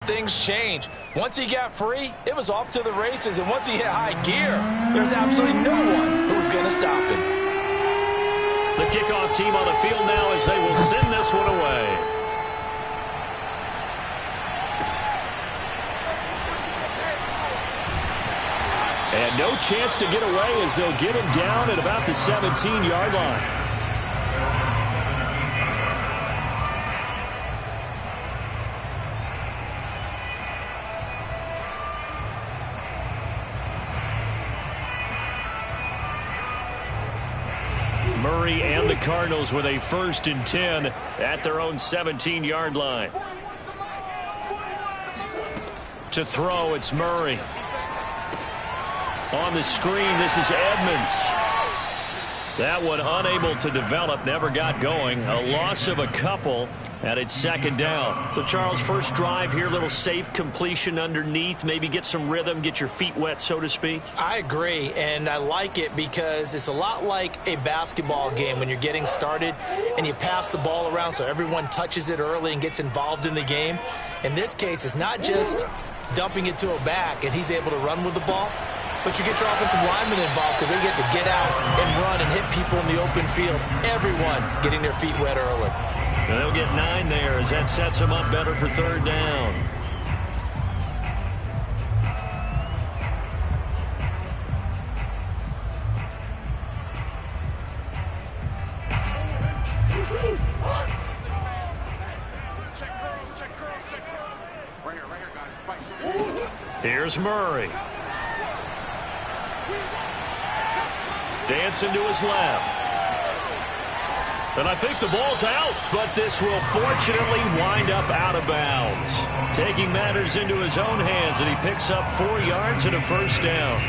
things change. Once he got free, it was off to the races, and once he hit high gear, there's absolutely no one who was going to stop him. The kickoff team on the field now as they will send this one away. And no chance to get away as they'll get him down at about the 17-yard line. Murray and the Cardinals with a 1st and 10 at their own 17-yard line. To throw, it's Murray. On the screen, this is Edmonds. That one unable to develop, never got going. A loss of a couple, and it's 2nd down. So, Charles, first drive here, little safe completion underneath. Maybe get some rhythm, get your feet wet, so to speak. I agree, and I like it because it's a lot like a basketball game when you're getting started and you pass the ball around so everyone touches it early and gets involved in the game. In this case, it's not just dumping it to a back and he's able to run with the ball, but you get your offensive linemen involved because they get to get out and run and hit people in the open field. Everyone getting their feet wet early. And they'll get 9 there as that sets them up better for 3rd down. Here's Murray. Dancing to his left. And I think the ball's out, but this will fortunately wind up out of bounds. Taking matters into his own hands, and he picks up 4 yards and a 1st down.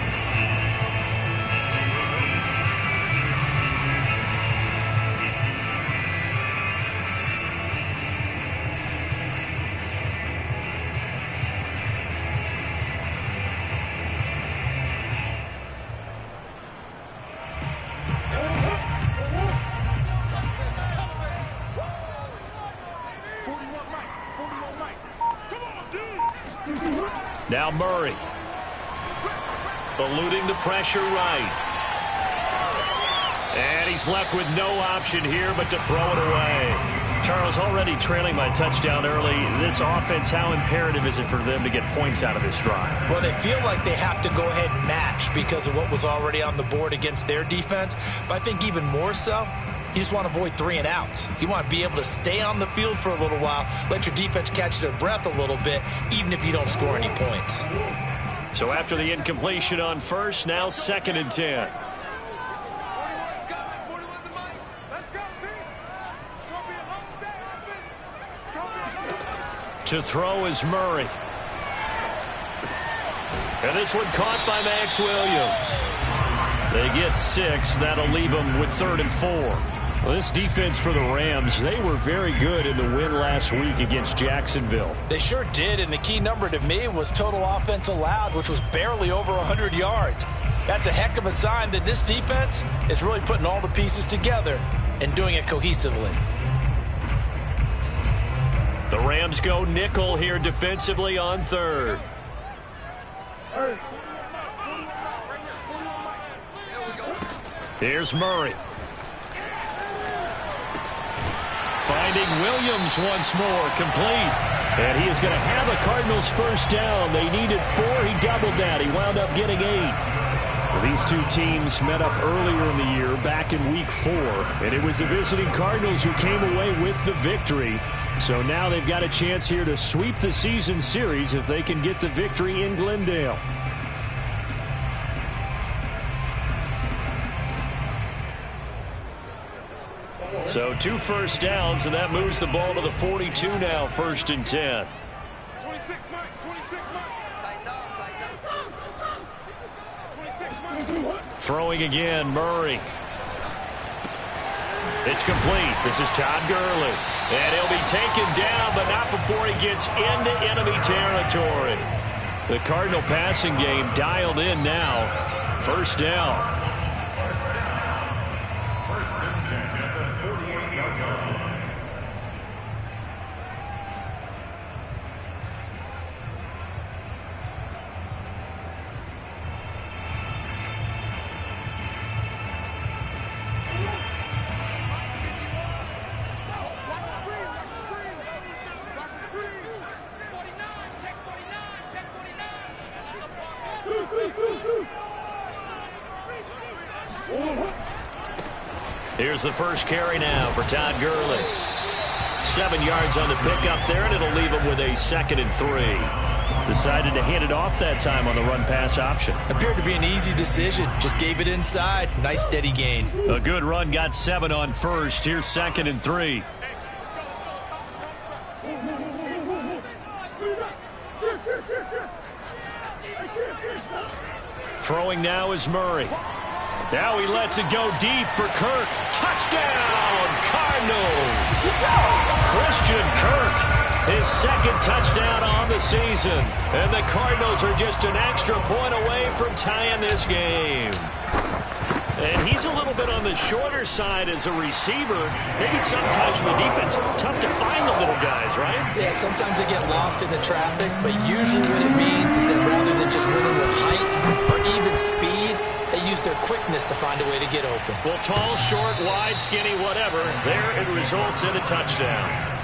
Now Murray. Eluding the pressure right. And he's left with no option here but to throw it away. Charles, already trailing by touchdown early. This offense, how imperative is it for them to get points out of this drive? Well, they feel like they have to go ahead and match because of what was already on the board against their defense. But I think even more so, you just want to avoid 3 and outs. You want to be able to stay on the field for a little while, let your defense catch their breath a little bit, even if you don't score any points. So after the incompletion on 1st, now 2nd and 10. To throw is Murray. And this one caught by Max Williams. They get 6. That'll leave them with 3rd and 4. Well, this defense for the Rams, they were very good in the win last week against Jacksonville. They sure did, and the key number to me was total offense allowed, which was barely over 100 yards. That's a heck of a sign that this defense is really putting all the pieces together and doing it cohesively. The Rams go nickel here defensively on 3rd. Here's Murray. Finding Williams once more, complete. And he is going to have a Cardinals 1st down. They needed 4. He doubled that. He wound up getting 8. Well, these two teams met up earlier in the year, back in Week 4. And it was the visiting Cardinals who came away with the victory. So now they've got a chance here to sweep the season series if they can get the victory in Glendale. So 2 1st downs, and that moves the ball to the 42 now, 1st and 10. 26, Mike. 26, Mike. Throwing again, Murray. It's complete. This is Todd Gurley. And he'll be taken down, but not before he gets into enemy territory. The Cardinal passing game dialed in now. 1st down. Here's the first carry now for Todd Gurley. 7 yards on the pickup there, and it'll leave him with a 2nd and 3. Decided to hand it off that time on the run-pass option. Appeared to be an easy decision. Just gave it inside. Nice steady gain. A good run, got 7 on first. Here's 2nd and 3. Throwing now is Murray. Now he lets it go deep for Kirk. Touchdown, Cardinals! Christian Kirk, his 2nd touchdown on the season. And the Cardinals are just an extra point away from tying this game. And he's a little bit on the shorter side as a receiver. Maybe sometimes for the defense, tough to find the little guys, right? Yeah, sometimes they get lost in the traffic, but usually what it means is that rather than just winning with height or even speed, they use their quickness to find a way to get open. Well, tall, short, wide, skinny, whatever, there it results in a touchdown.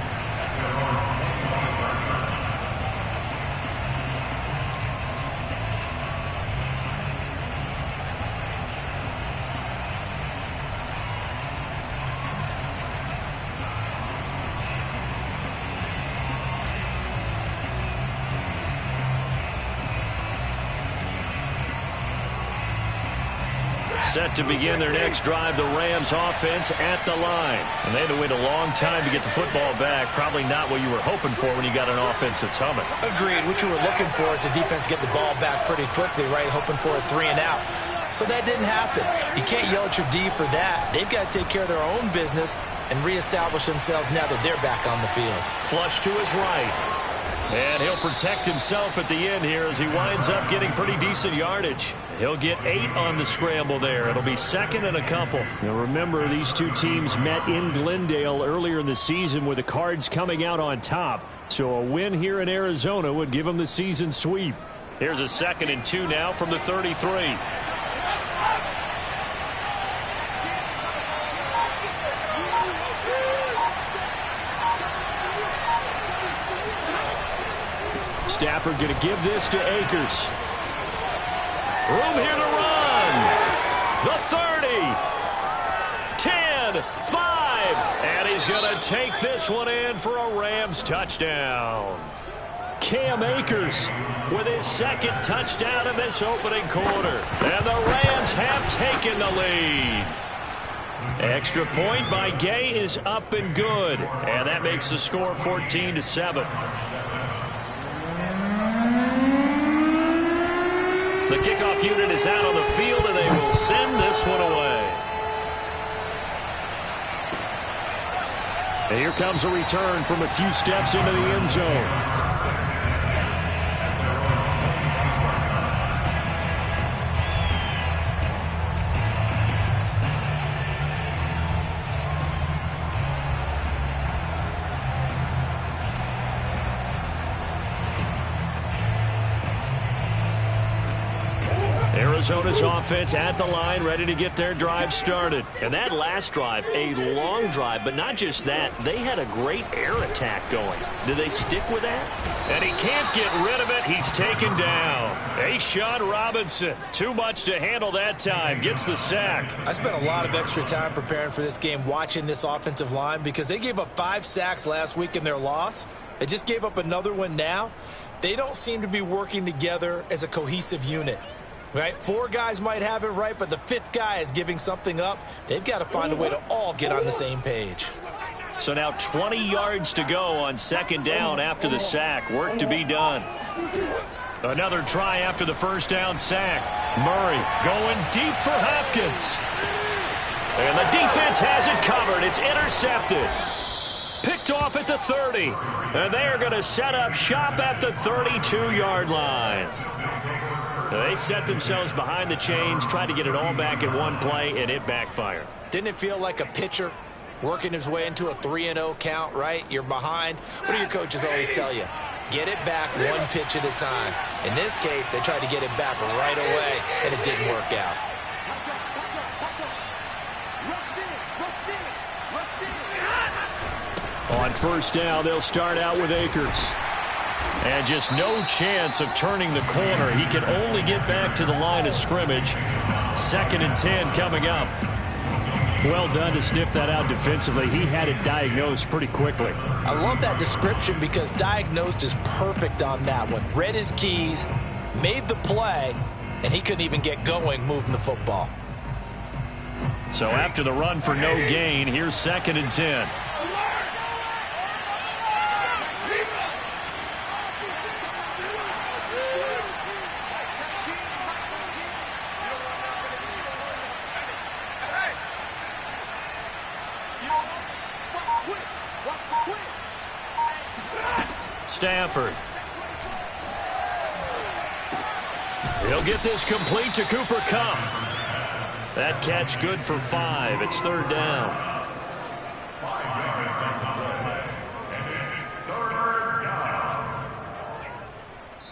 Set to begin their next drive, the Rams offense at the line. And they had to wait a long time to get the football back. Probably not what you were hoping for when you got an offense that's humming. Agreed. What you were looking for is the defense get the ball back pretty quickly, right? Hoping for a 3 and out. So that didn't happen. You can't yell at your D for that. They've got to take care of their own business and reestablish themselves now that they're back on the field. Flush to his right. And he'll protect himself at the end here as he winds up getting pretty decent yardage. He'll get 8 on the scramble there. It'll be 2nd and a couple. Now remember, these two teams met in Glendale earlier in the season with the Cards coming out on top. So a win here in Arizona would give them the season sweep. Here's a 2nd and 2 now from the 33. Stafford going to give this to Akers. Room here to run. The 30. 10. 5. And he's going to take this one in for a Rams touchdown. Cam Akers with his 2nd touchdown in this opening quarter. And the Rams have taken the lead. Extra point by Gay is up and good. And that makes the score 14-7. The kickoff unit is out on the field, and they will send this one away. And here comes a return from a few steps into the end zone. Arizona's offense at the line, ready to get their drive started. And that last drive, a long drive, but not just that. They had a great air attack going. Do they stick with that? And he can't get rid of it. He's taken down. A'Shawn Robinson, too much to handle that time. Gets the sack. I spent a lot of extra time preparing for this game watching this offensive line because they gave up 5 sacks last week in their loss. They just gave up another one now. They don't seem to be working together as a cohesive unit. Right? 4 guys might have it right, but the 5th guy is giving something up. They've got to find a way to all get on the same page. So now 20 yards to go on 2nd down after the sack. Work to be done. Another try after the 1st down sack. Murray going deep for Hopkins. And the defense has it covered. It's intercepted. Picked off at the 30. And they are going to set up shop at the 32-yard line. They set themselves behind the chains, tried to get it all back in one play, and it backfired. Didn't it feel like a pitcher working his way into a 3-0 count, right? You're behind. What do your coaches always tell you? Get it back one pitch at a time. In this case, they tried to get it back right away, and it didn't work out. On 1st down, they'll start out with Akers. And just no chance of turning the corner. He can only get back to the line of scrimmage. 2nd and 10 coming up. Well done to sniff that out defensively. He had it diagnosed pretty quickly. I love that description because diagnosed is perfect on that one. Read his keys, made the play, and he couldn't even get going moving the football. So after the run for no gain, here's 2nd and 10. Stafford. He'll get this complete to Cooper Kupp. That catch good for 5. It's 3rd down.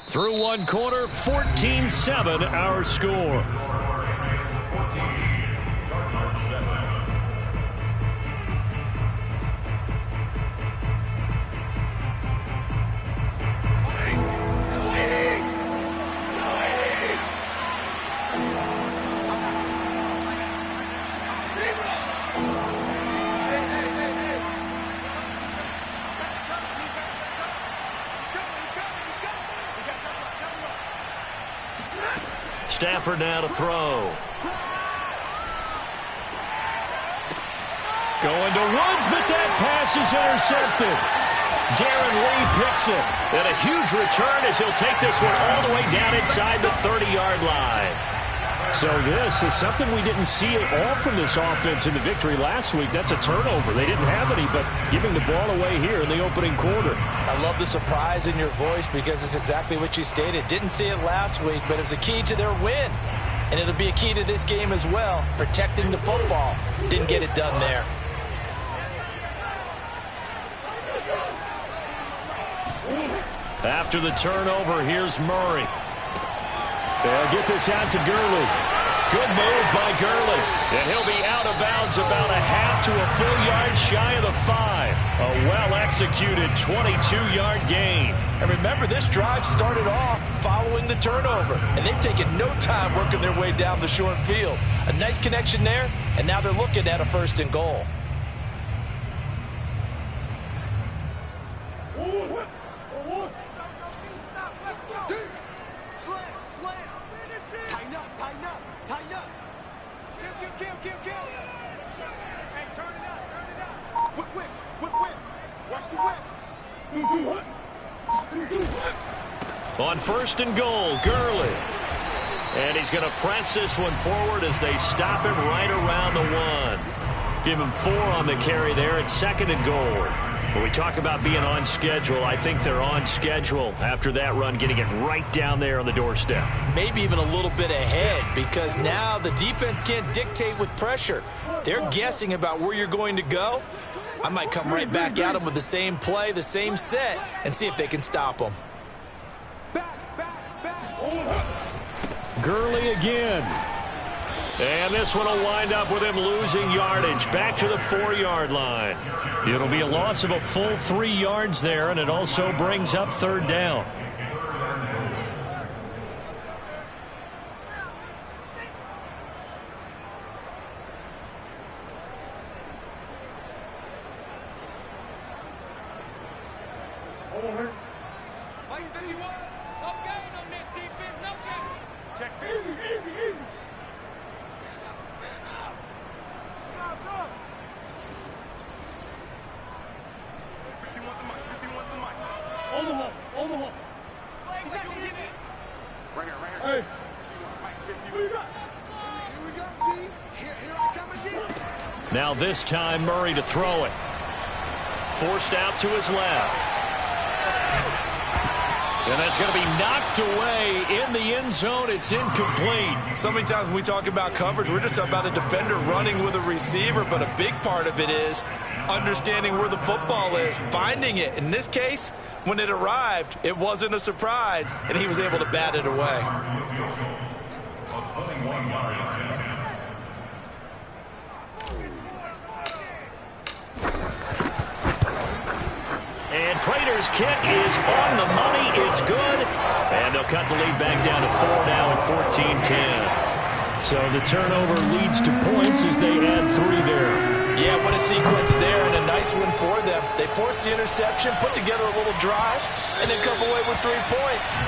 Through one quarter, 14-7 our score. Stafford now to throw. Going to Woods, but that pass is intercepted. Darren Lee picks it. And a huge return as he'll take this one all the way down inside the 30-yard line. So this is something we didn't see at all from this offense in the victory last week. That's a turnover. They didn't have any, but giving the ball away here in the opening quarter. I love the surprise in your voice because it's exactly what you stated. Didn't see it last week, but it was a key to their win. And it'll be a key to this game as well, protecting the football. Didn't get it done there. After the turnover, here's Murray. They'll get this out to Gurley. Good move by Gurley. And he'll be out of bounds about a half to a full yard shy of the 5. A well-executed 22-yard gain. And remember, this drive started off following the turnover. And they've taken no time working their way down the short field. A nice connection there, and now they're looking at a 1st and goal. On 1st and goal, Gurley. And he's going to press this one forward as they stop him right around the 1. Give him 4 on the carry there at 2nd and goal. When we talk about being on schedule, I think they're on schedule after that run, getting it right down there on the doorstep. Maybe even a little bit ahead because now the defense can't dictate with pressure. They're guessing about where you're going to go. I might come right back at them with the same play, the same set, and see if they can stop them. Gurley again. And this one will wind up with him losing yardage back to the 4-yard line. It'll be a loss of a full 3 yards there, and it also brings up 3rd down. Now this time Murray to throw it. Forced out to his left. And that's going to be knocked away in the end zone. It's incomplete. So many times when we talk about coverage, we're just about a defender running with a receiver, but a big part of it is understanding where the football is, finding it. In this case, when it arrived, it wasn't a surprise, and he was able to bat it away. and Prater's kick is on the money. It's good. And they'll cut the lead back down to 4 now at 14-10. So the turnover leads to points as they add 3 there. Yeah, what a sequence there, and a nice one for them. They forced the interception, put together a little drive, and then come away with 3 points.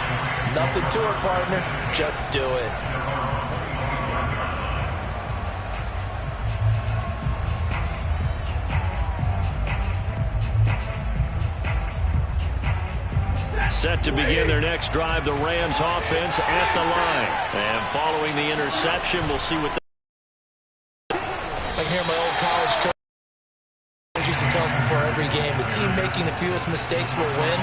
Nothing to it, partner. Just do it. Set to begin their next drive, the Rams offense at the line. And following the interception, we'll see what I hear my old college coach used to tell us before every game, the team making the fewest mistakes will win.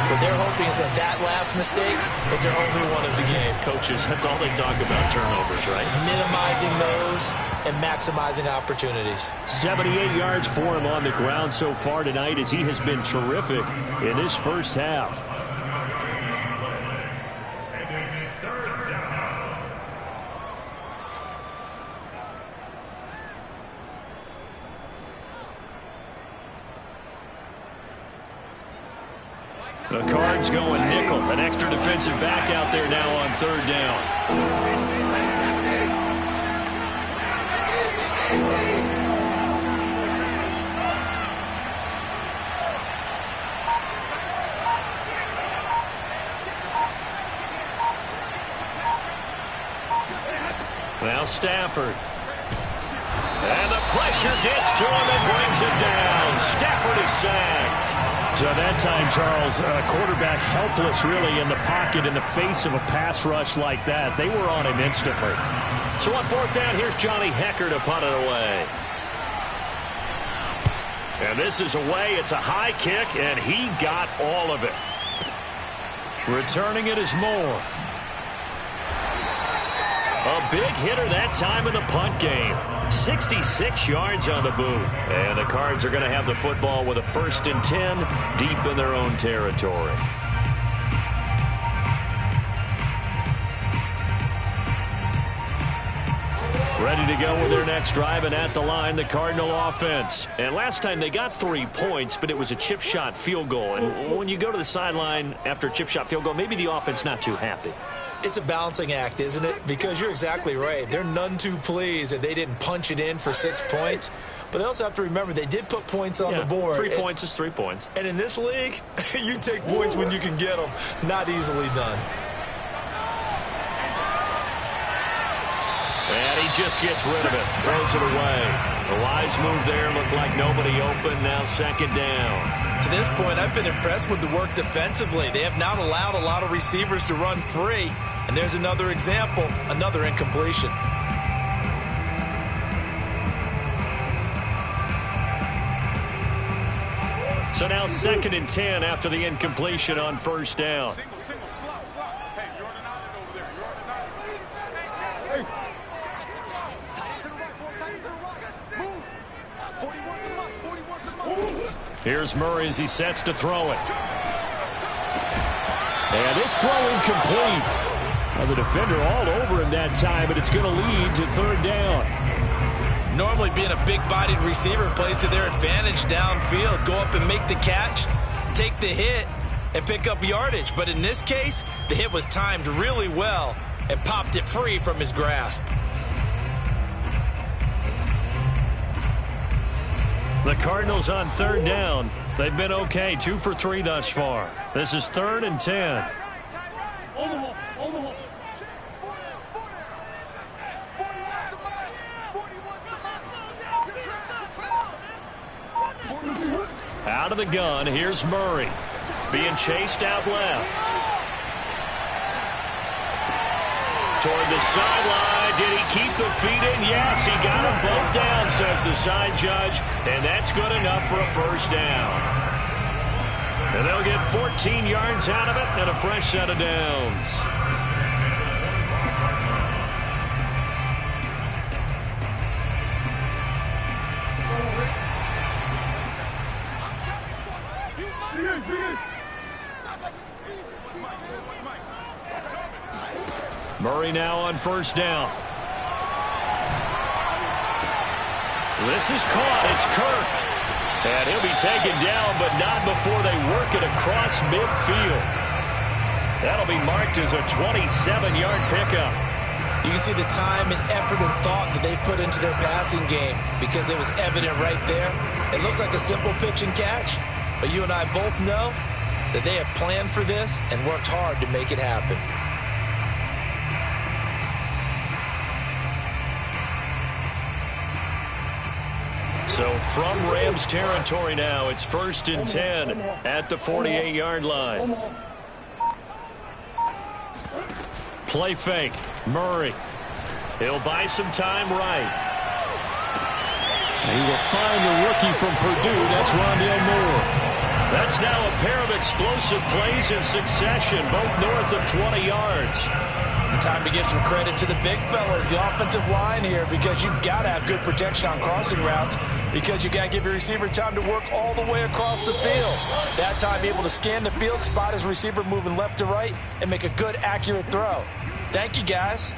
What they're hoping is that last mistake is their only one of the game. Coaches, that's all they talk about, turnovers, right? Minimizing those and maximizing opportunities. 78 yards for him on the ground so far tonight as he has been terrific in this first half. The Cards going nickel. An extra defensive back out there now on 3rd down. Now Stafford. And the pressure gets to him and brings it down. Stafford is sacked. So that time, Charles, quarterback helpless really in the pocket in the face of a pass rush like that. They were on him instantly. So on 4th down, here's Johnny Hecker to punt it away. And this is away. It's a high kick, and he got all of it. Returning it is Moore. A big hitter that time in the punt game. 66 yards on the boot. And the Cards are going to have the football with a 1st and 10 deep in their own territory. Ready to go with their next drive, and at the line, the Cardinal offense. And last time they got 3 points, but it was a chip shot field goal. And when you go to the sideline after a chip shot field goal, maybe the offense not too happy. It's a balancing act, isn't it? Because you're exactly right. They're none too pleased that they didn't punch it in for 6 points. But they also have to remember they did put points on the board. 3 points is 3 points. And in this league, you take points when you can get them. Not easily done. And he just gets rid of it. Throws it away. The wise move there. Looked like nobody open. Now 2nd down. To this point, I've been impressed with the work defensively. They have not allowed a lot of receivers to run free. And there's another example, another incompletion. So now 2nd and 10 after the incompletion on 1st down. Single, slot. Hey, you're on an island over there. You're on an island. Tight end to the right, boy. Tight end to the right. Move. 41 to the left. Here's Murray as he sets to throw it. And this throw incomplete. Well, the defender all over him that time, but it's going to lead to 3rd down. Normally being a big-bodied receiver plays to their advantage downfield. Go up and make the catch, take the hit, and pick up yardage. But in this case, the hit was timed really well and popped it free from his grasp. The Cardinals on 3rd down. They've been okay, 2 for 3 thus far. This is 3rd and 10. Out of the gun, here's Murray. Being chased out left. Toward the sideline. Did he keep the feet in? Yes, he got him both down, says the side judge. And that's good enough for a 1st down. And they'll get 14 yards out of it and a fresh set of downs. Murray now on 1st down. This is caught. It's Kirk. And he'll be taken down, but not before they work it across midfield. That'll be marked as a 27-yard pickup. You can see the time and effort and thought that they put into their passing game because it was evident right there. It looks like a simple pitch and catch, but you and I both know that they have planned for this and worked hard to make it happen. So from Rams territory now, it's 1st and 10 at the 48-yard line. Play fake. Murray. He'll buy some time right. He will find the rookie from Purdue. That's Rondale Moore. That's now a pair of explosive plays in succession, both north of 20 yards. Time to give some credit to the big fellas, the offensive line here, because you've got to have good protection on crossing routes because you got to give your receiver time to work all the way across the field. That time, be able to scan the field, spot his receiver moving left to right, and make a good, accurate throw. Thank you, guys.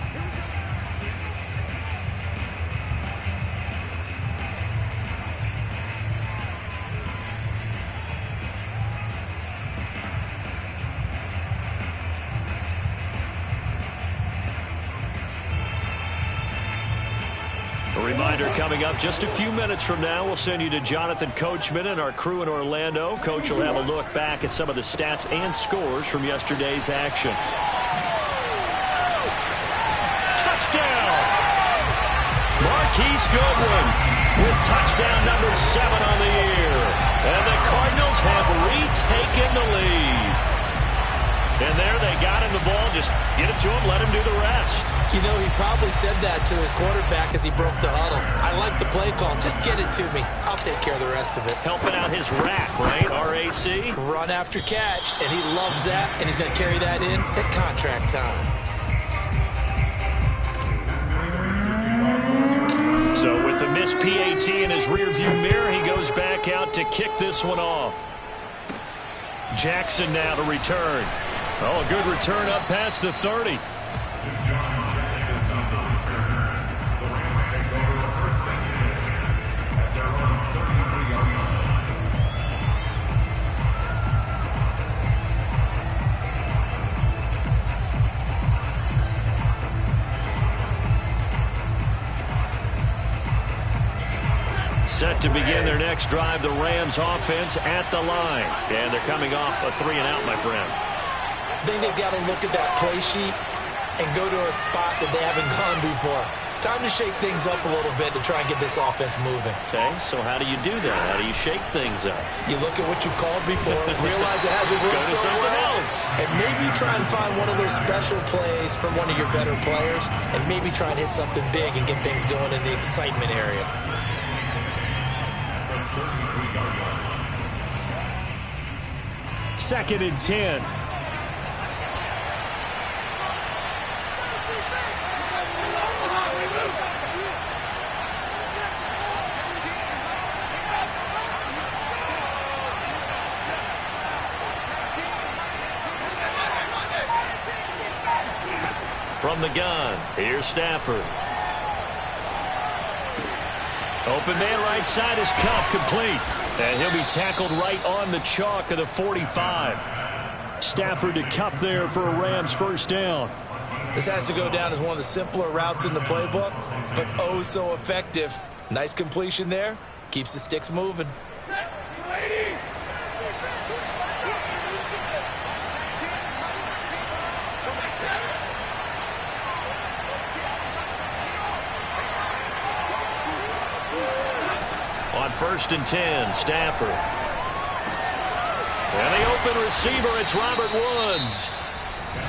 A reminder coming up just a few minutes from now, we'll send you to Jonathan Coachman and our crew in Orlando. Coach will have a look back at some of the stats and scores from yesterday's action. Touchdown! Marquise Goodwin with touchdown number 7 on the year. And the Cardinals have retaken the lead. And there they got him the ball. Just get it to him, let him do the rest. You know, he probably said that to his quarterback as he broke the huddle. I like the play call. Just get it to me. I'll take care of the rest of it. Helping out his rack, right? RAC. Run after catch, and he loves that, and he's going to carry that in at contract time. So with the missed PAT in his rearview mirror, he goes back out to kick this one off. Jackson now to return. Oh, a good return up past the 30. Set to begin their next drive, the Rams offense at the line. And they're coming off a 3-and-out, my friend. I think they've got to look at that play sheet and go to a spot that they haven't gone before. Time to shake things up a little bit to try and get this offense moving. Okay, so how do you do that? How do you shake things up? You look at what you called before, realize it hasn't worked so well, and maybe try and find one of those special plays from one of your better players, and maybe try and hit something big and get things going in the excitement area. Second and 10. From the gun, here's Stafford. Open man right side is Cup, complete. And he'll be tackled right on the chalk of the 45. Stafford to Cup there for a Rams first down. This has to go down as one of the simpler routes in the playbook, but oh so effective. Nice completion there. Keeps the sticks moving. On 1st and 10, Stafford. And the open receiver, it's Robert Woods.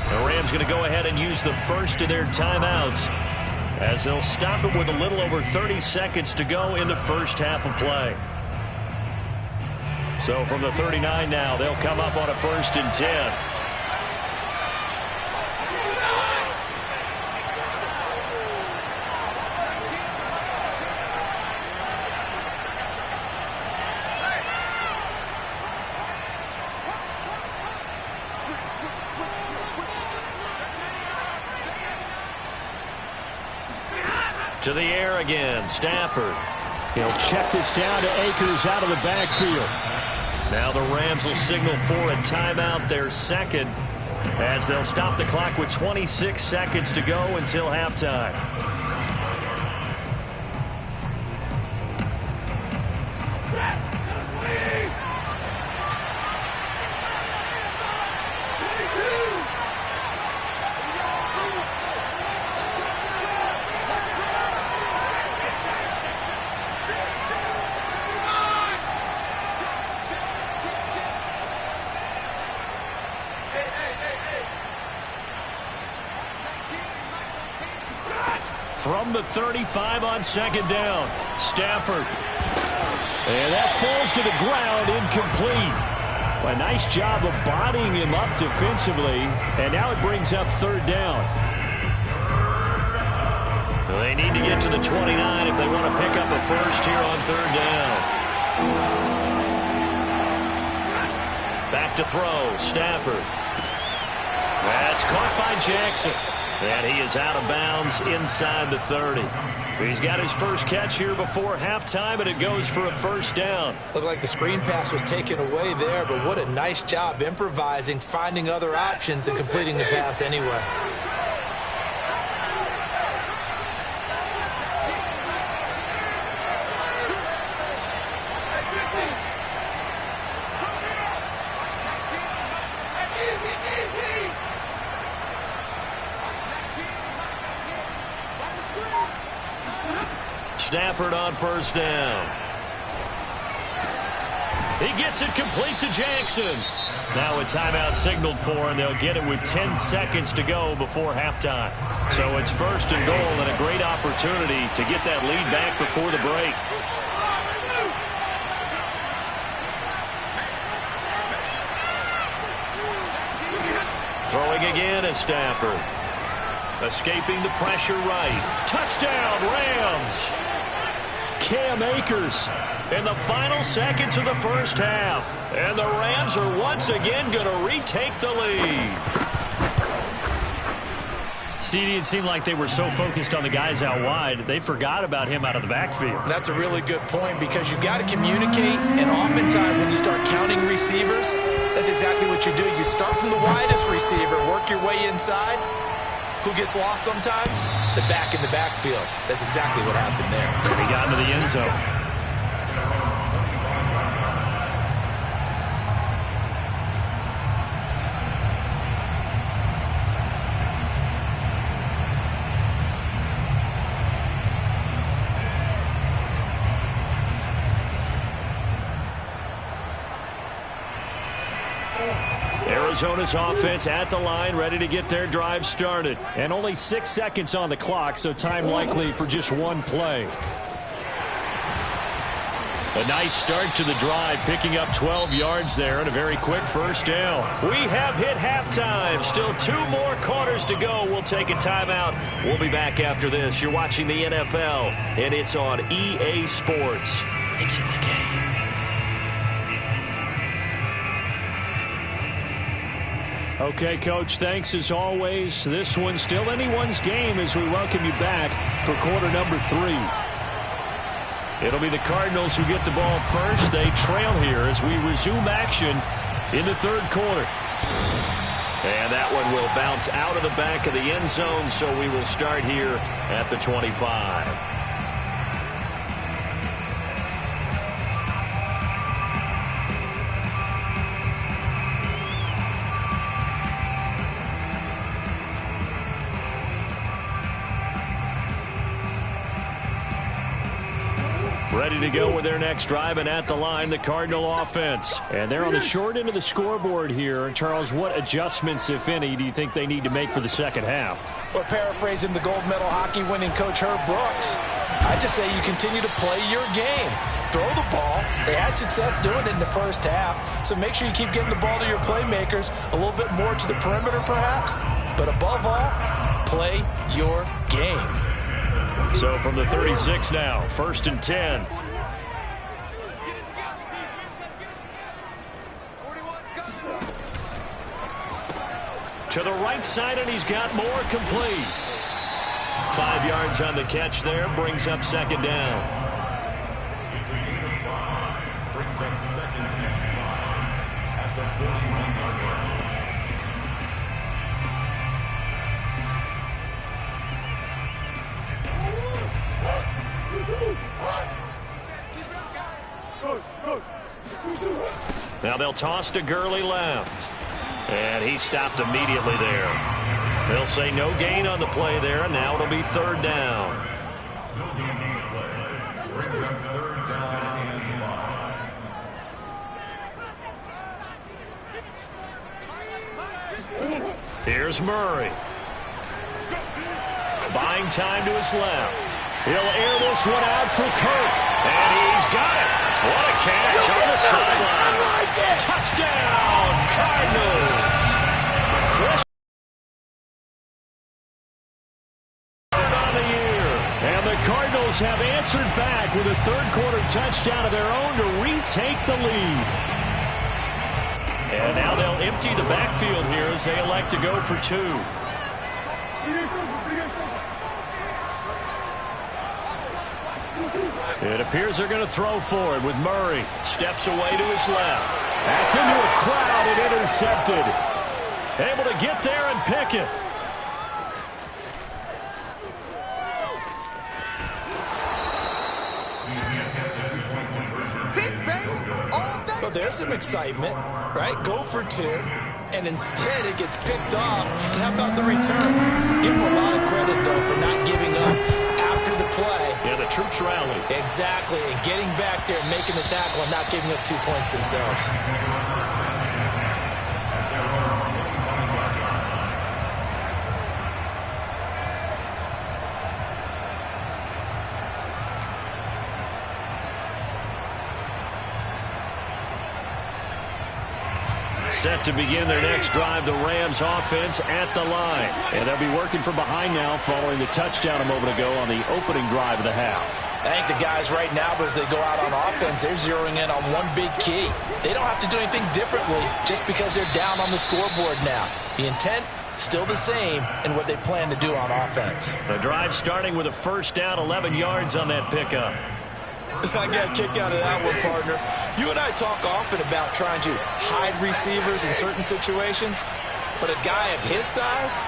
The Rams going to go ahead and use the first of their timeouts as they'll stop it with a little over 30 seconds to go in the first half of play. So from the 39 now, they'll come up on a 1st and 10. To the air again, Stafford. He'll check this down to Akers out of the backfield. Now the Rams will signal for a timeout, their second, as they'll stop the clock with 26 seconds to go until halftime. From the 35 on second down, Stafford. And that falls to the ground, incomplete. A nice job of bodying him up defensively, and now it brings up third down. They need to get to the 29 if they want to pick up a first here on third down. Back to throw, Stafford. That's caught by Jackson. And he is out of bounds inside the 30. He's got his first catch here before halftime, and it goes for a first down. Looked like the screen pass was taken away there, but what a nice job improvising, finding other options, and completing the pass anyway. Stafford on first down. He gets it complete to Jackson. Now a timeout signaled for, and they'll get it with 10 seconds to go before halftime. So it's first and goal, and a great opportunity to get that lead back before the break. Throwing again is Stafford. Escaping the pressure right. Touchdown, Rams! Cam Akers in the final seconds of the first half. And the Rams are once again going to retake the lead. CD, it seemed like they were so focused on the guys out wide, they forgot about him out of the backfield. That's a really good point, because you've got to communicate, and oftentimes when you start counting receivers, that's exactly what you do. You start from the widest receiver, work your way inside. Who gets lost sometimes? The back in the backfield. That's exactly what happened there. He got into the end zone. Arizona's offense at the line, ready to get their drive started. And only 6 seconds on the clock, so time likely for just one play. A nice start to the drive, picking up 12 yards there and a very quick first down. We have hit halftime. Still 2 more quarters to go. We'll take a timeout. We'll be back after this. You're watching the NFL, and it's on EA Sports. It's in the game. Okay, Coach, thanks as always. This one's still anyone's game as we welcome you back for quarter number 3. It'll be the Cardinals who get the ball first. They trail here as we resume action in the third quarter. And that one will bounce out of the back of the end zone, so we will start here at the 25. Ready to go with their next drive, and at the line, the Cardinal offense. And they're on the short end of the scoreboard here. Charles, what adjustments, if any, do you think they need to make for the second half? Or paraphrasing the gold medal hockey winning coach Herb Brooks, I just say you continue to play your game. Throw the ball. They had success doing it in the first half, so make sure you keep getting the ball to your playmakers, a little bit more to the perimeter perhaps, but above all, play your game. So from the 36 now, first and 10. To the right side, and he's got more, complete. 5 yards on the catch there, brings up second down. brings up 2nd and 5 at the 41-yard line. Now they'll toss to Gurley left. And he stopped immediately there. They'll say no gain on the play there, and now it'll be 3rd down. No gain on the play. Brings up 3rd down and 5. Here's Murray. Buying time to his left. He'll air this one out for Kirk. And he's got it. What a catch on the sideline. Touchdown, Cardinals. Chris on the year. And the Cardinals have answered back with a 3rd-quarter touchdown of their own to retake the lead. And now they'll empty the backfield here as they elect to go for 2. It appears they're going to throw for it with Murray. Steps away to his left. That's into a crowd and intercepted. Able to get there and pick it. Well, there's some excitement, right? Go for 2, and instead it gets picked off. And how about the return? Give him a lot of credit, though, for not giving up after the play. Yeah, the troops rally. Exactly, and getting back there and making the tackle and not giving up 2 points themselves. Set to begin their next drive, the Rams offense at the line. And they'll be working from behind now following the touchdown a moment ago on the opening drive of the half. I think the guys right now, as they go out on offense, they're zeroing in on one big key. They don't have to do anything differently just because they're down on the scoreboard now. The intent, still the same in what they plan to do on offense. The drive starting with a 1st down, 11 yards on that pickup. I got a kick out of that one, partner. You and I talk often about trying to hide receivers in certain situations, but a guy of his size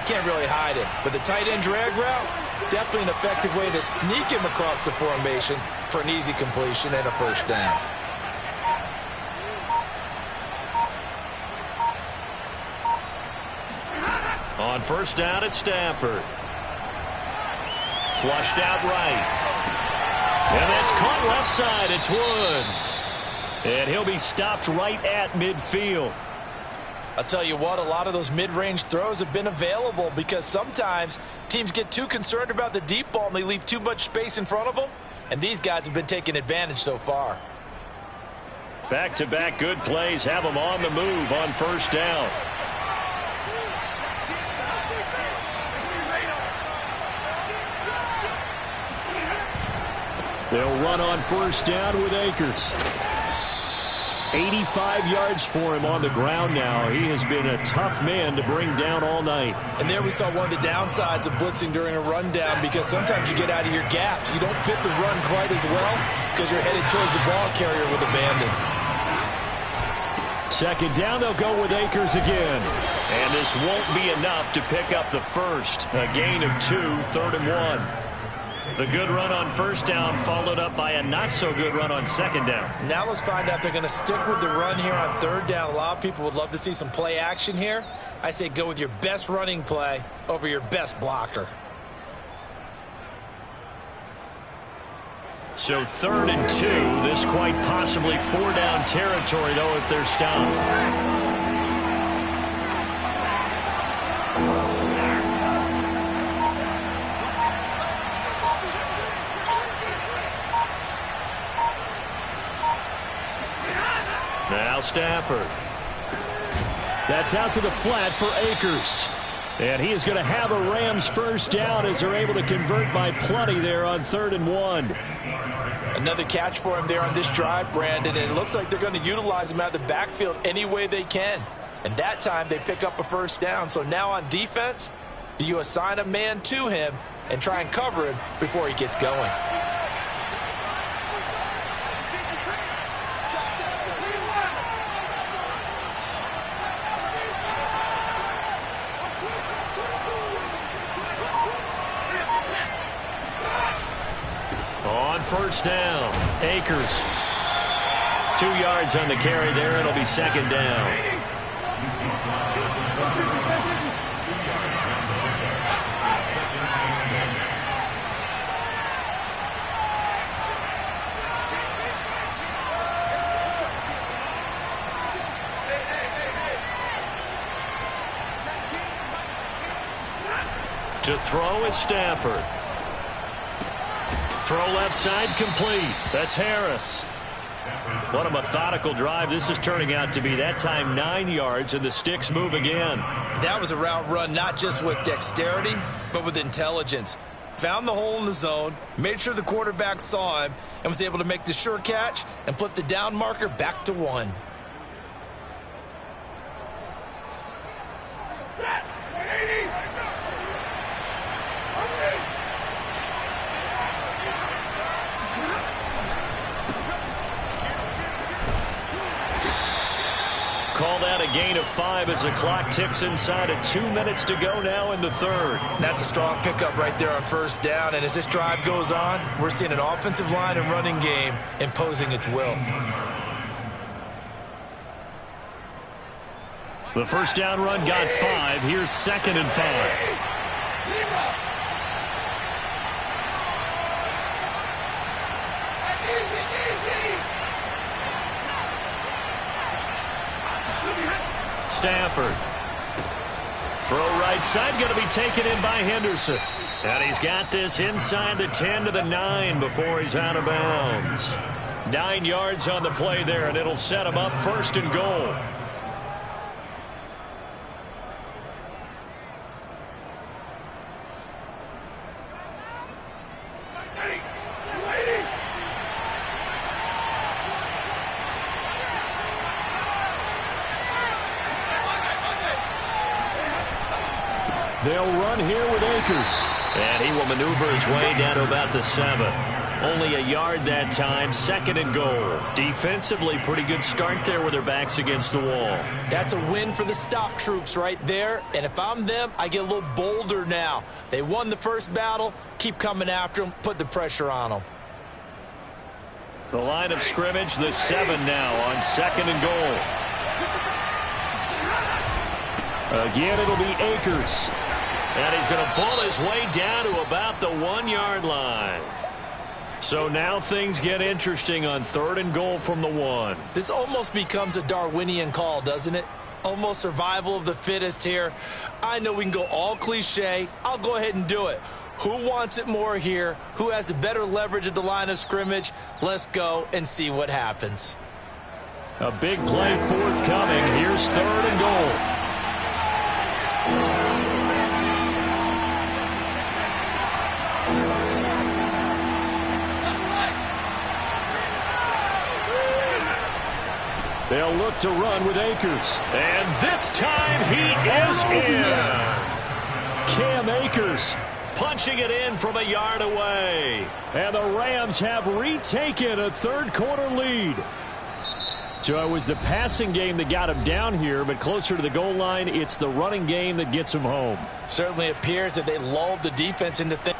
can't really hide him. But the tight end drag route, definitely an effective way to sneak him across the formation for an easy completion and a 1st down. On 1st down at Stafford. Flushed out right. And that's caught left side. It's Woods. And he'll be stopped right at midfield. I'll tell you what, a lot of those mid-range throws have been available because sometimes teams get too concerned about the deep ball and they leave too much space in front of them. And these guys have been taking advantage so far. Back-to-back good plays have them on the move on 1st down. They'll run on 1st down with Akers. 85 yards for him on the ground now. He has been a tough man to bring down all night. And there we saw one of the downsides of blitzing during a rundown because sometimes you get out of your gaps. You don't fit the run quite as well because you're headed towards the ball carrier with abandon. 2nd down, they'll go with Akers again. And this won't be enough to pick up the 1st. A gain of 2, 3rd and 1. The good run on 1st down followed up by a not-so-good run on 2nd down. Now let's find out if they're going to stick with the run here on 3rd down. A lot of people would love to see some play action here. I say go with your best running play over your best blocker. So 3rd and 2. This quite possibly 4-down territory, though, if they're stopped. Now Stafford. That's out to the flat for Akers. And he is going to have a Rams 1st down as they're able to convert by plenty there on 3rd and 1. Another catch for him there on this drive, Brandon, and it looks like they're going to utilize him out of the backfield any way they can. And that time they pick up a 1st down. So now on defense, do you assign a man to him and try and cover him before he gets going? On first down, Akers. 2 yards on the carry there. It'll be second down. To throw is Stafford. Throw left side complete. That's Harris. What a methodical drive this is turning out to be. That time 9 yards, and the sticks move again. That was a route run not just with dexterity, but with intelligence. Found the hole in the zone, made sure the quarterback saw him, and was able to make the sure catch and flip the down marker back to 1. Call that a gain of 5 as the clock ticks inside of 2 minutes to go now in the third. That's a strong pickup right there on first down. And as this drive goes on, we're seeing an offensive line and running game imposing its will. The first down run got 5. Here's 2nd and 5. Stafford. Throw right side, going to be taken in by Henderson. And he's got this inside the 10 to the 9 before he's out of bounds. 9 yards on the play there, and it'll set him up 1st and goal. They'll run here with Akers. And he will maneuver his way down to about the 7. Only a yard that time, 2nd and goal. Defensively, pretty good start there with their backs against the wall. That's a win for the stop troops right there. And if I'm them, I get a little bolder now. They won the first battle. Keep coming after them. Put the pressure on them. The line of scrimmage, the 7 now on 2nd and goal. Again, it'll be Akers. And he's going to pull his way down to about the 1-yard line. So now things get interesting on 3rd and goal from the 1. This almost becomes a Darwinian call, doesn't it? Almost survival of the fittest here. I know we can go all cliche. I'll go ahead and do it. Who wants it more here? Who has a better leverage at the line of scrimmage? Let's go and see what happens. A big play forthcoming. Here's 3rd and goal. They'll look to run with Akers. And this time he is in. Yes. Cam Akers punching it in from a yard away. And the Rams have retaken a 3rd quarter lead. So it was the passing game that got him down here, but closer to the goal line, it's the running game that gets him home. Certainly appears that they lulled the defense into things.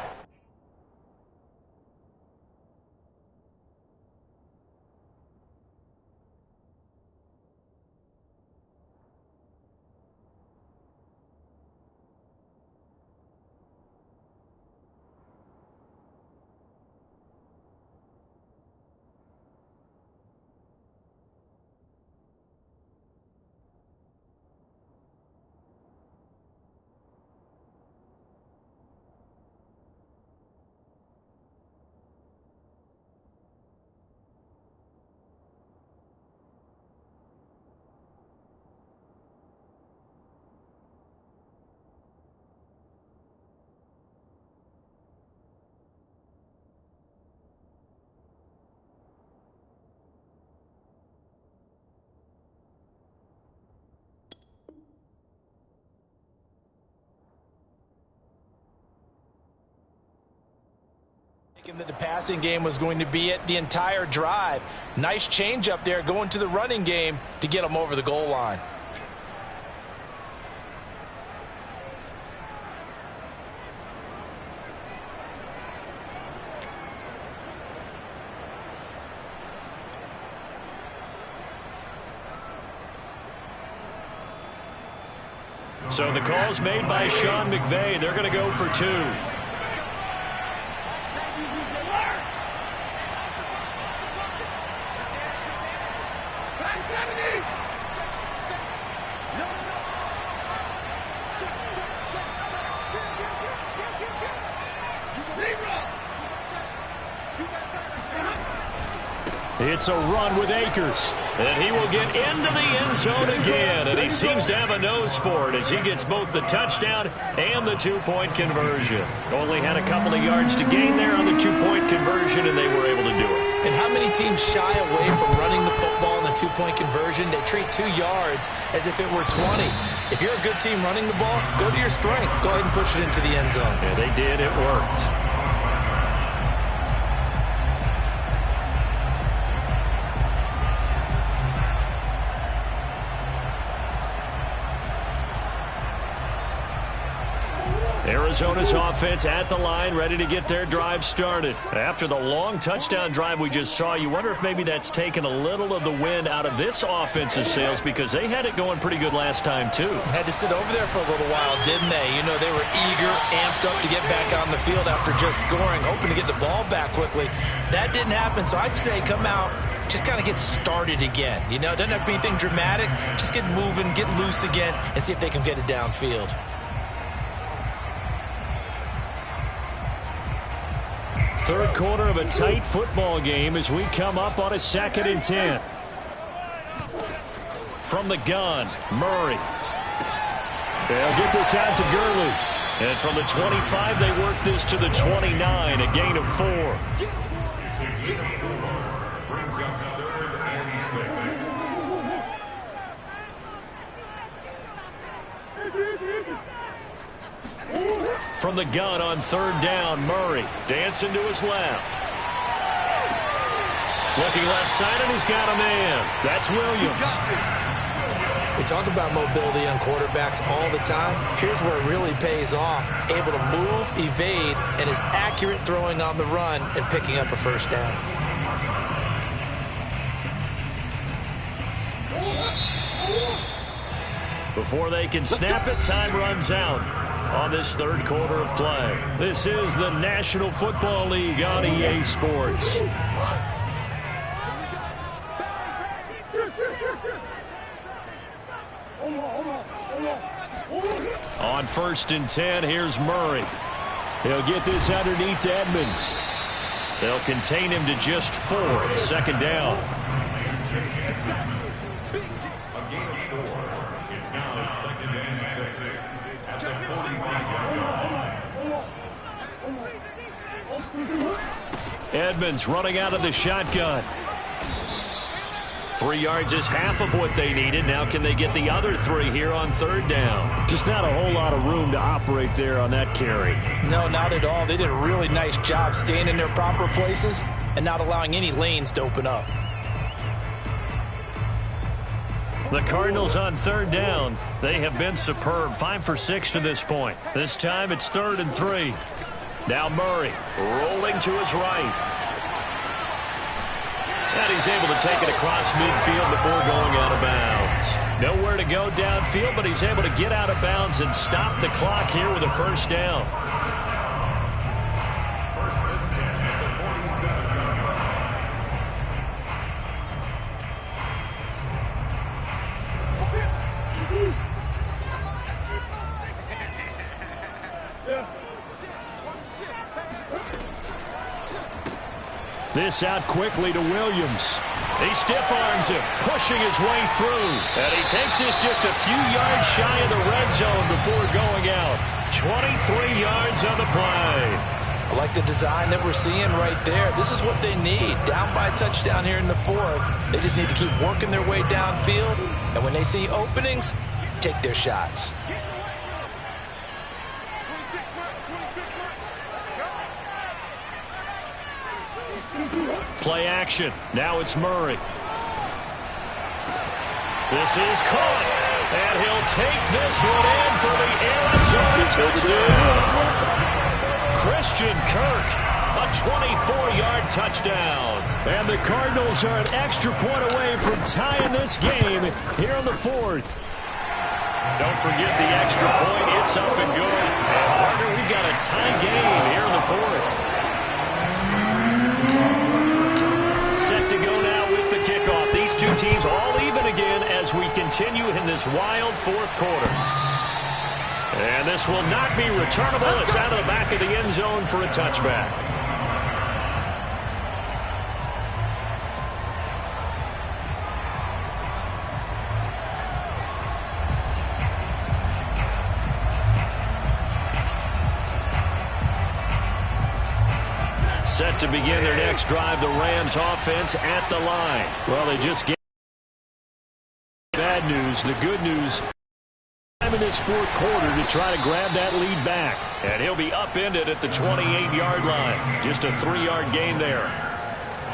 That the passing game was going to be it the entire drive. Nice change up there going to the running game to get them over the goal line. So the call's made by Sean McVay. They're going to go for 2. It's a run with Akers. And he will get into the end zone again. And he seems to have a nose for it as he gets both the touchdown and the 2-point conversion. Only had a couple of yards to gain there on the 2-point conversion, and they were able to do it. And how many teams shy away from running the football in the 2-point conversion? They treat 2 yards as if it were 20. If you're a good team running the ball, go to your strength. Go ahead and push it into the end zone. Yeah, they did. It worked. Arizona's offense at the line, ready to get their drive started. After the long touchdown drive we just saw, you wonder if maybe that's taken a little of the wind out of this offense's sails because they had it going pretty good last time, too. Had to sit over there for a little while, didn't they? You know, they were eager, amped up to get back on the field after just scoring, hoping to get the ball back quickly. That didn't happen, so I'd say come out, just kind of get started again. You know, it doesn't have to be anything dramatic. Just get moving, get loose again, and see if they can get it downfield. Third quarter of a tight football game as we come up on a 2nd and 10. From the gun, Murray. They'll get this out to Gurley. And from the 25, they work this to the 29, a gain of 4. Brings up 3rd and 6. From the gun on 3rd down, Murray dancing to his left. Looking left side, and he's got a man. That's Williams. We talk about mobility on quarterbacks all the time. Here's where it really pays off. Able to move, evade, and is accurate throwing on the run and picking up a 1st down. Before they can snap it, time runs out on this 3rd quarter of play. This is the National Football League on EA Sports. On 1st and 10, here's Murray. He'll get this underneath to Edmonds. They'll contain him to just 4, 2nd down. A gain of 4. It's now 2nd and 6. At the 45-yard line. Edmonds running out of the shotgun. 3 yards is half of what they needed. Now can they get the other 3 here on 3rd down? Just not a whole lot of room to operate there on that carry. No, not at all. They did a really nice job staying in their proper places and not allowing any lanes to open up. The Cardinals on 3rd down. They have been superb. 5 for 6 to this point. This time it's 3rd and 3. Now Murray rolling to his right. And he's able to take it across midfield before going out of bounds. Nowhere to go downfield, but he's able to get out of bounds and stop the clock here with a 1st down. 1st and 10 at the 47-yard This out quickly to Williams. He stiff-arms him, pushing his way through. And he takes this just a few yards shy of the red zone before going out. 23 yards on the play. I like the design that we're seeing right there. This is what they need. Down by a touchdown here in the 4th. They just need to keep working their way downfield. And when they see openings, take their shots. Play action. Now it's Murray. This is caught. And he'll take this one in for the Arizona touchdown. Christian Kirk, a 24-yard touchdown. And the Cardinals are an extra point away from tying this game here in the 4th. Don't forget the extra point. It's up and good. And, partner, we've got a tie game here in the fourth. Set to go now with the kickoff. These two teams all even again as we continue in this wild fourth quarter. And this will not be returnable. It's out of the back of the end zone for a touchback. Set to begin their next drive, the Rams offense at the line. Well, they just get bad news. The good news, in this fourth quarter to try to grab that lead back. And he'll be upended at the 28-yard line. Just a 3-yard gain there.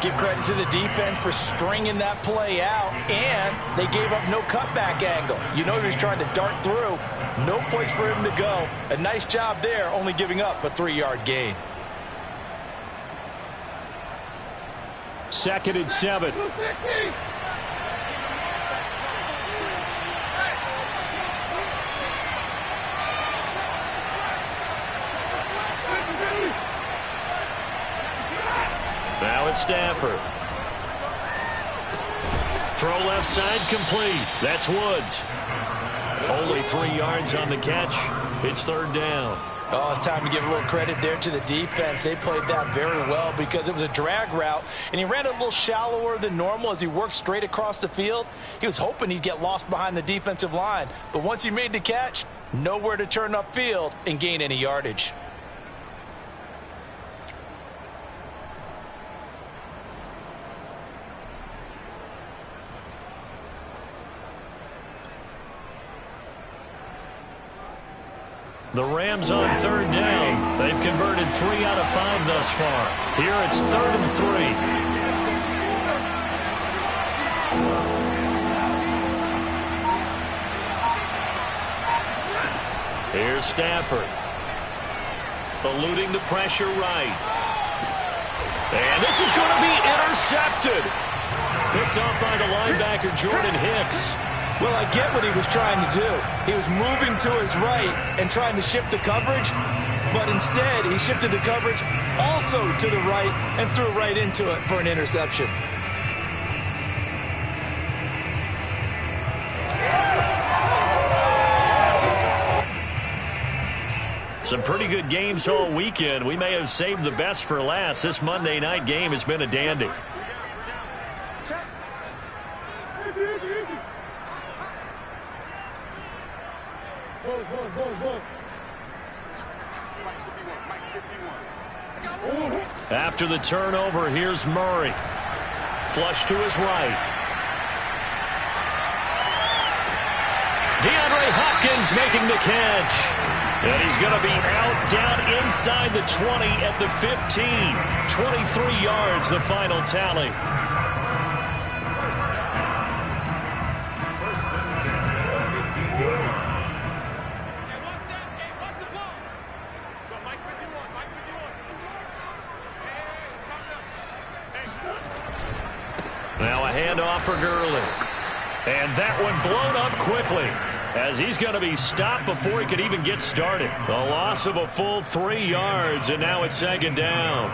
Give credit to the defense for stringing that play out, and they gave up no cutback angle. You know he was trying to dart through. No place for him to go. A nice job there, only giving up a 3-yard gain. 2nd and 7. Now it's Stafford. Throw left side complete. That's Woods. Only 3 yards on the catch. It's 3rd down. Oh, it's time to give a little credit there to the defense. They played that very well because it was a drag route, and he ran it a little shallower than normal as he worked straight across the field. He was hoping he'd get lost behind the defensive line, but once he made the catch, nowhere to turn upfield and gain any yardage. The Rams on 3rd down. They've converted 3 out of 5 thus far. Here it's 3rd and 3. Here's Stafford. Eluding the pressure right. And this is going to be intercepted. Picked off by the linebacker Jordan Hicks. Well, I get what he was trying to do. He was moving to his right and trying to shift the coverage, but instead he shifted the coverage also to the right and threw right into it for an interception. Some pretty good games all weekend. We may have saved the best for last. This Monday night game has been a dandy. After the turnover, here's Murray. Flush to his right. DeAndre Hopkins making the catch. And he's going to be out down inside the 20 at the 15. 23 yards, the final tally. Now a handoff for Gurley. And that one blown up quickly as he's going to be stopped before he could even get started. The loss of a full 3 yards, and now it's 2nd down.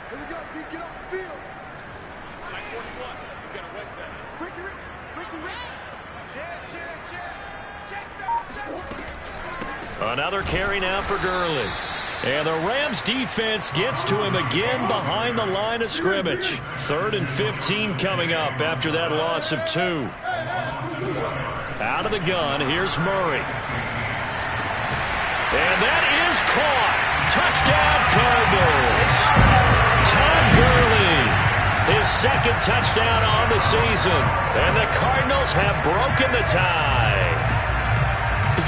Here we go, D, get off the field. Mike 41, he's got to wedge that. Ricky. Check. Another carry now for Gurley. And the Rams defense gets to him again behind the line of scrimmage. 3rd and 15 coming up after that loss of 2. Out of the gun, here's Murray. And that is caught. Touchdown, Cardinals. Todd Gurley, his 2nd touchdown on the season. And the Cardinals have broken the tie.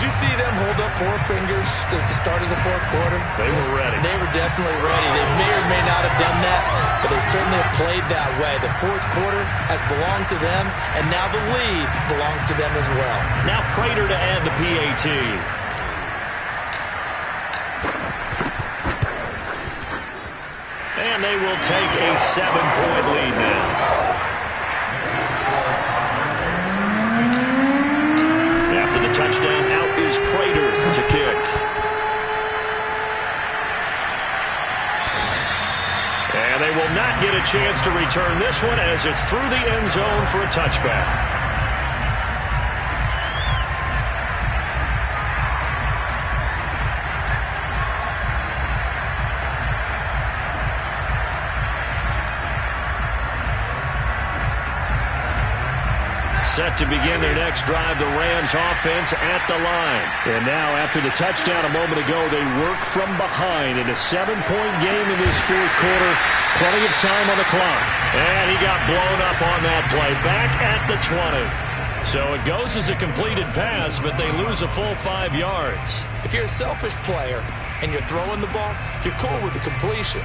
Did you see them hold up 4 fingers at the start of the fourth quarter? They were ready. They were definitely ready. They may or may not have done that, but they certainly have played that way. The fourth quarter has belonged to them, and now the lead belongs to them as well. Now Prater to add the PAT. And they will take a 7-point lead now. After the touchdown, out is Prater to kick. And they will not get a chance to return this one as it's through the end zone for a touchback. Set to begin their next drive, the Rams offense at the line. And now, after the touchdown a moment ago, they work from behind in a 7-point game in this fourth quarter. Plenty of time on the clock. And he got blown up on that play. Back at the 20. So it goes as a completed pass, but they lose a full 5 yards. If you're a selfish player and you're throwing the ball, you're cool with the completion.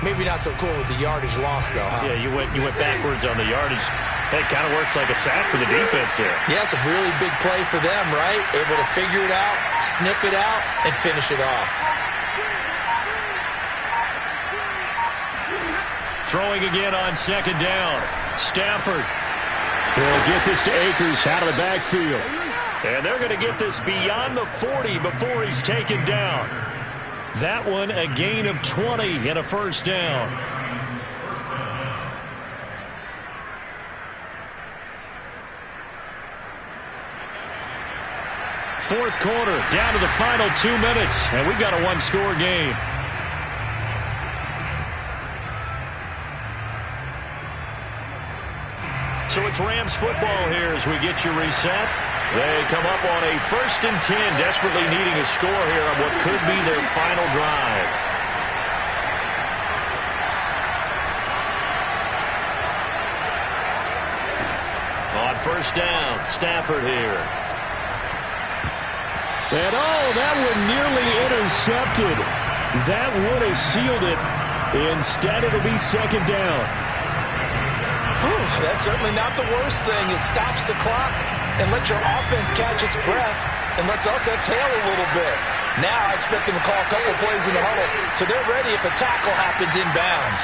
Maybe not so cool with the yardage loss, though, huh? Yeah, you went backwards on the yardage. That kind of works like a sack for the defense there. Yeah, it's a really big play for them, right? Able to figure it out, sniff it out, and finish it off. Throwing again on second down. Stafford will get this to Akers out of the backfield. And they're going to get this beyond the 40 before he's taken down. That one a gain of 20 and a first down. Fourth quarter, down to the final 2 minutes, and we've got a one-score game. So it's Rams football here as we get you reset. They come up on a 1st and 10, desperately needing a score here on what could be their final drive. On first down, Stafford here. And that one nearly intercepted. That would have sealed it. Instead, it'll be second down. Whew, that's certainly not the worst thing. It stops the clock and lets your offense catch its breath and lets us exhale a little bit. Now I expect them to call a couple of plays in the huddle so they're ready if a tackle happens inbounds.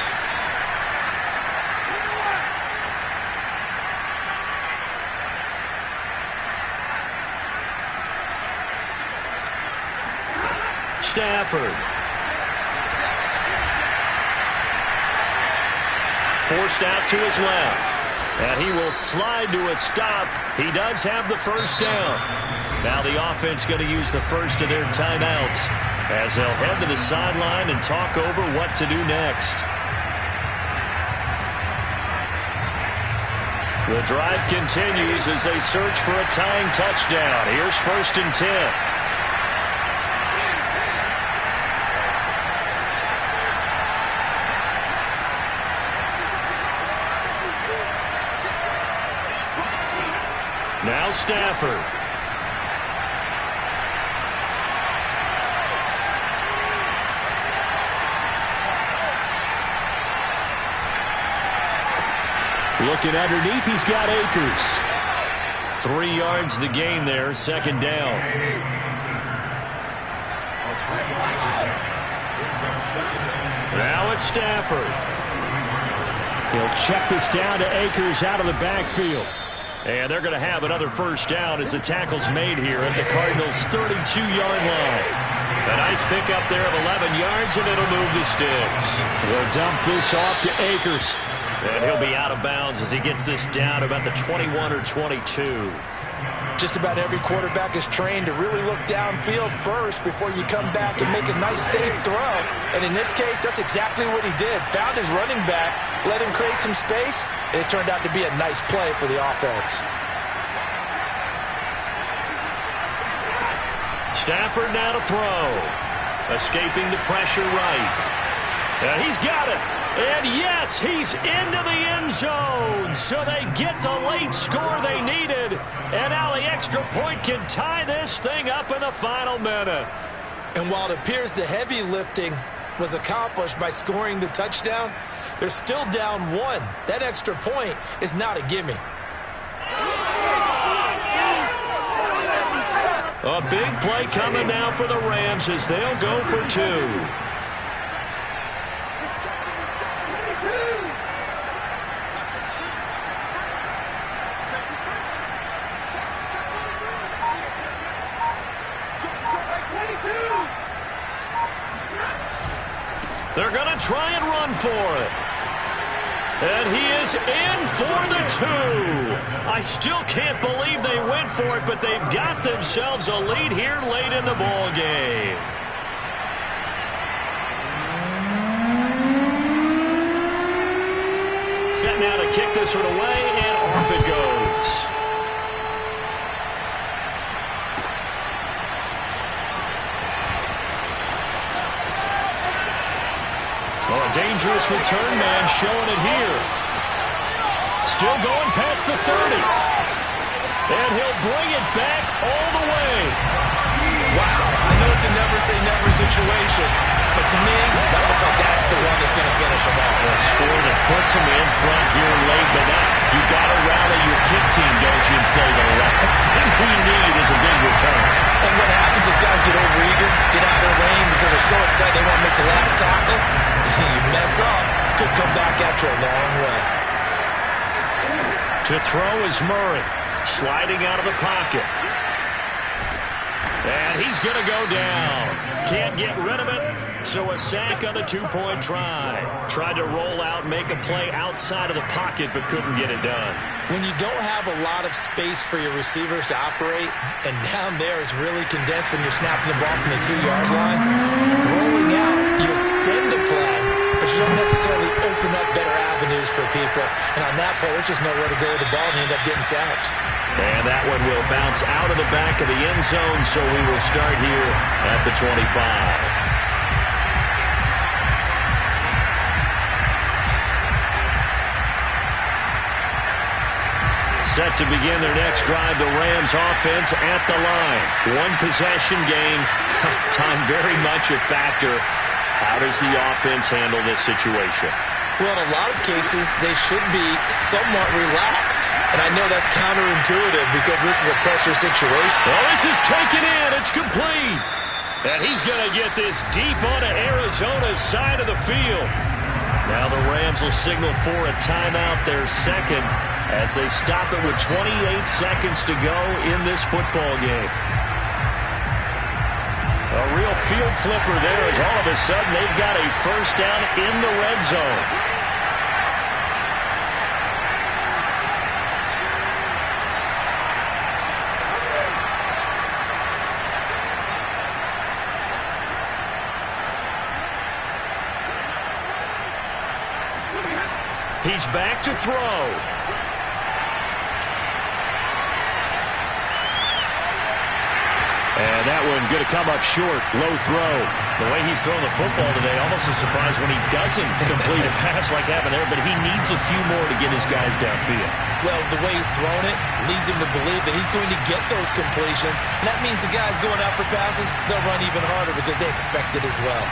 Stafford. Forced out to his left. And he will slide to a stop. He does have the first down. Now the offense going to use the first of their timeouts as they'll head to the sideline and talk over what to do next. The drive continues as they search for a tying touchdown. Here's 1st and 10. Now Stafford. Looking underneath, he's got Akers. 3 yards the gain there, second down. Now it's Stafford. He'll check this down to Akers out of the backfield. And they're going to have another first down as the tackle's made here at the Cardinals' 32-yard line. A nice pickup there of 11 yards, and it'll move the sticks. They'll dump this off to Akers. And he'll be out of bounds as he gets this down about the 21 or 22. Just about every quarterback is trained to really look downfield first before you come back and make a nice, safe throw. And in this case, that's exactly what he did. Found his running back, let him create some space, and it turned out to be a nice play for the offense. Stafford now to throw. Escaping the pressure right. And he's got it. And yes, he's into the end zone. So they get the late score they needed. And now the extra point can tie this thing up in the final minute. And while it appears the heavy lifting was accomplished by scoring the touchdown, they're still down 1. That extra point is not a gimme. A big play coming now for the Rams as they'll go for 2. They're going to try and run for it. And he is in for the 2. I still can't believe they went for it, but they've got themselves a lead here late in the ball game. Set now to kick this one away, and off it goes. Oh, a dangerous return man showing it here. Still going past the 30. And he'll bring it back all the way. Wow, I know it's a never-say-never situation, but to me, that looks like that's the one that's going to finish them off. A score that puts them in front here late, but now you got to rally your kick team, don't you, and say the last thing we need is a big return. And what happens is guys get overeager, get out of their lane because they're so excited they want to make the last tackle. You mess up, could come back at you a long way. To throw is Murray, sliding out of the pocket. And he's going to go down. Can't get rid of it, so a sack on the 2-point try. Tried to roll out, make a play outside of the pocket, but couldn't get it done. When you don't have a lot of space for your receivers to operate, and down there it's really condensed when you're snapping the ball from the 2-yard line, rolling out, you extend the play, but you don't necessarily open up better avenues for people. And on that play, there's just nowhere to go with the ball, and you end up getting sacked. And that one will bounce out of the back of the end zone, so we will start here at the 25. Set to begin their next drive, the Rams offense at the line. One possession game. Time very much a factor. How does the offense handle this situation? Well, in a lot of cases, they should be somewhat relaxed. And I know that's counterintuitive because this is a pressure situation. Well, this is taken in. It's complete. And he's going to get this deep onto Arizona's side of the field. Now the Rams will signal for a timeout, their second, as they stop it with 28 seconds to go in this football game. A real field flipper there as all of a sudden they've got a first down in the red zone. He's back to throw. And that one going to come up short. Low throw. The way he's throwing the football today, almost a surprise when he doesn't complete a pass like happened there, but he needs a few more to get his guys downfield. Well, the way he's thrown it leads him to believe that he's going to get those completions. And that means the guys going out for passes, they'll run even harder because they expect it as well.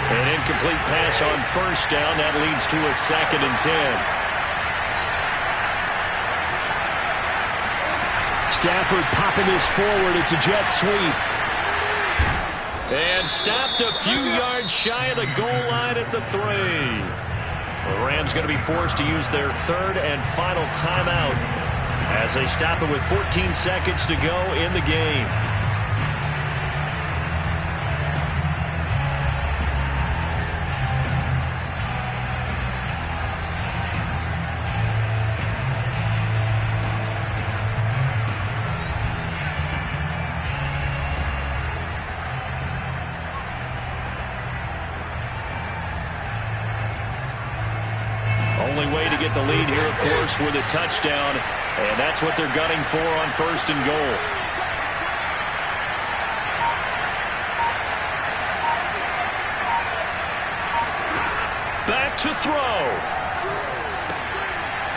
An incomplete pass on first down. That leads to a 2nd and 10. Stafford popping this forward. It's a jet sweep. And stopped a few yards shy of the goal line at the 3. The Rams going to be forced to use their 3rd and final timeout as they stop it with 14 seconds to go in the game. Only way to get the lead here, of course, with a touchdown, and that's what they're gunning for on 1st and goal. to throw.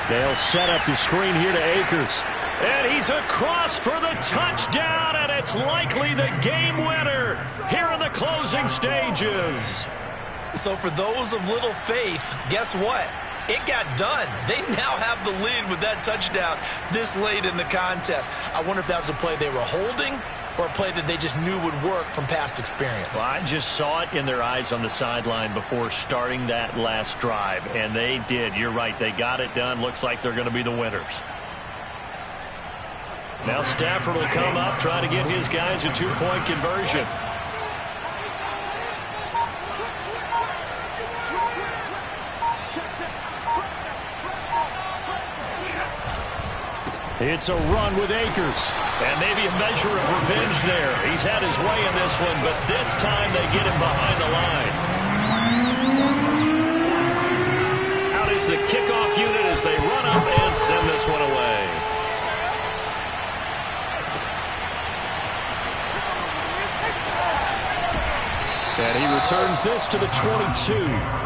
They'll set up the screen here to Akers. And he's across for the touchdown, and it's likely the game winner here in the closing stages. So for those of little faith, guess what? It got done. They now have the lead with that touchdown this late in the contest. I wonder if that was a play they were holding or a play that they just knew would work from past experience. Well, I just saw it in their eyes on the sideline before starting that last drive, and they did. You're right. They got it done. Looks like they're going to be the winners. Now Stafford will come up, try to get his guys a two-point conversion. It's a run with Akers. And maybe a measure of revenge there. He's had his way in this one, but this time they get him behind the line. Out is the kickoff unit as they run up and send this one away. And he returns this to the 22.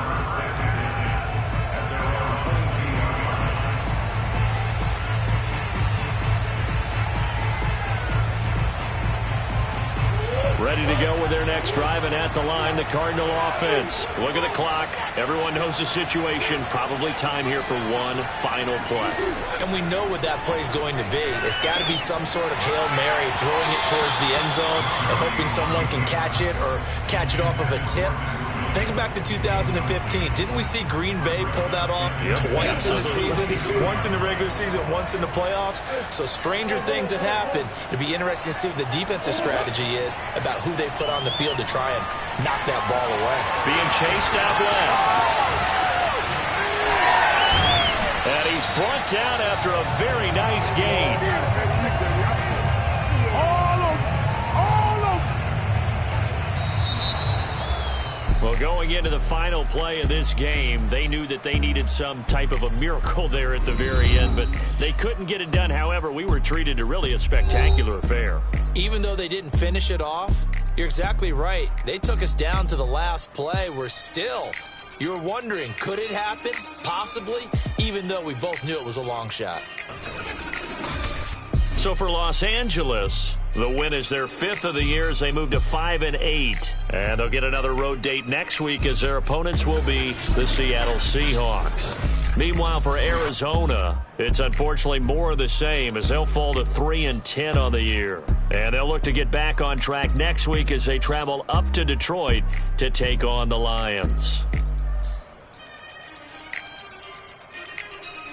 Ready to go with their next drive, and at the line, the Cardinal offense. Look at the clock. Everyone knows the situation. Probably time here for one final play. And we know what that play is going to be. It's got to be some sort of Hail Mary, throwing it towards the end zone and hoping someone can catch it or catch it off of a tip. Think back to 2015. Didn't we see Green Bay pull that off twice in the season? Once in the regular season, once in the playoffs. So stranger things have happened. It'll be interesting to see what the defensive strategy is about who they put on the field to try and knock that ball away. Being chased out left. And he's brought down after a very nice gain. Well, going into the final play of this game, they knew that they needed some type of a miracle there at the very end, but they couldn't get it done. However, we were treated to really a spectacular affair. Even though they didn't finish it off, you're exactly right. They took us down to the last play. We're still, you're wondering, could it happen? Possibly, even though we both knew it was a long shot. So for Los Angeles, the win is their 5th of the year as they move to 5-8. And they'll get another road date next week as their opponents will be the Seattle Seahawks. Meanwhile, for Arizona, it's unfortunately more of the same as they'll fall to 3-10 on the year. And they'll look to get back on track next week as they travel up to Detroit to take on the Lions.